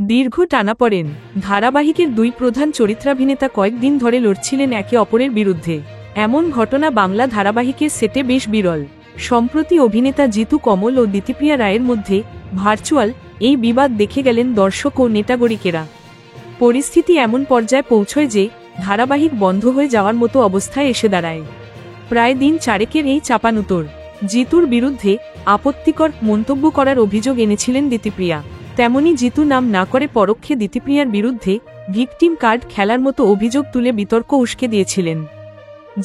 দীর্ঘ টানাপড়েন। ধারাবাহিকের দুই প্রধান চরিত্রাভিনেতা কয়েকদিন ধরে লড়ছিলেন একে অপরের বিরুদ্ধে। এমন ঘটনা বাংলা ধারাবাহিকের সেটে বেশ বিরল। সম্প্রতি অভিনেতা জিতু কমল ও দিতিপ্রিয়া রায়ের মধ্যে ভার্চুয়াল এই বিবাদ দেখে গেলেন দর্শক ও নেটাগরিকেরা। পরিস্থিতি এমন পর্যায়ে পৌঁছয় যে ধারাবাহিক বন্ধ হয়ে যাওয়ার মতো অবস্থায় এসে দাঁড়ায়। প্রায় দিন চারেকের এই চাপানুতোর। জিতুর বিরুদ্ধে আপত্তিকর মন্তব্য করার অভিযোগ এনেছিলেন দিতিপ্রিয়া। তেমনি জিতু নাম না করে পরোক্ষে দিতিপ্রিয়ার বিরুদ্ধে ভিকটিম কার্ড খেলার মতো অভিযোগ তুলে বিতর্ক উস্কে দিয়েছিলেন।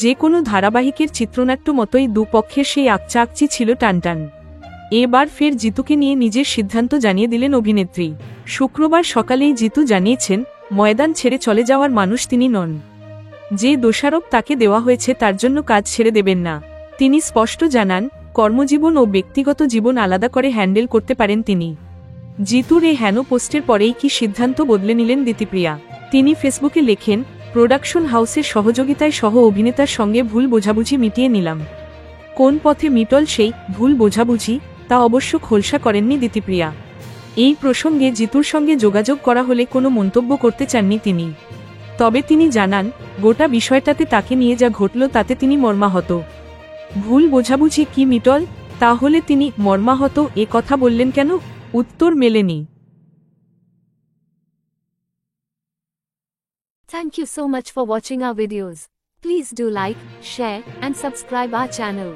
যে কোনো ধারাবাহিকের চিত্রনাট্য মতোই দুপক্ষের সেই আকচাকচি ছিল টানটান। এবার ফের জিতুকে নিয়ে নিজের সিদ্ধান্ত জানিয়ে দিলেন অভিনেত্রী। শুক্রবার সকালেই জিতু জানিয়েছেন, ময়দান ছেড়ে চলে যাওয়ার মানুষ তিনি নন। যে দোষারোপ তাকে দেওয়া হয়েছে তার জন্য কাজ ছেড়ে দেবেন না। তিনি স্পষ্ট জানান, কর্মজীবন ও ব্যক্তিগত জীবন আলাদা করে হ্যান্ডেল করতে পারেন তিনি। জিতুর এই হেন পোস্টের পরেই কি সিদ্ধান্ত বদলে নিলেন দিতিপ্রিয়া। তিনি ফেসবুকে লেখেন, প্রোডাকশন হাউসের সহযোগিতায় সহ অভিনেতার সঙ্গে ভুল বোঝাবুঝি মিটিয়ে নিলাম। কোন পথে মিটল সেই ভুল বোঝাবুঝি তা অবশ্য খোলসা করেননি দিতিপ্রিয়া। এই প্রসঙ্গে জিতুর সঙ্গে যোগাযোগ করা হলে কোনো মন্তব্য করতে চাননি তিনি। তবে তিনি জানান, গোটা বিষয়টাতে তাকে নিয়ে যা ঘটল তাতে তিনি মর্মাহত। ভুল বোঝাবুঝি কি মিটল, তাহলে তিনি মর্মাহত এ কথা বললেন কেন? উত্তর মেলেনি। Thank you so much for watching our videos. Please do like, share, and subscribe our channel.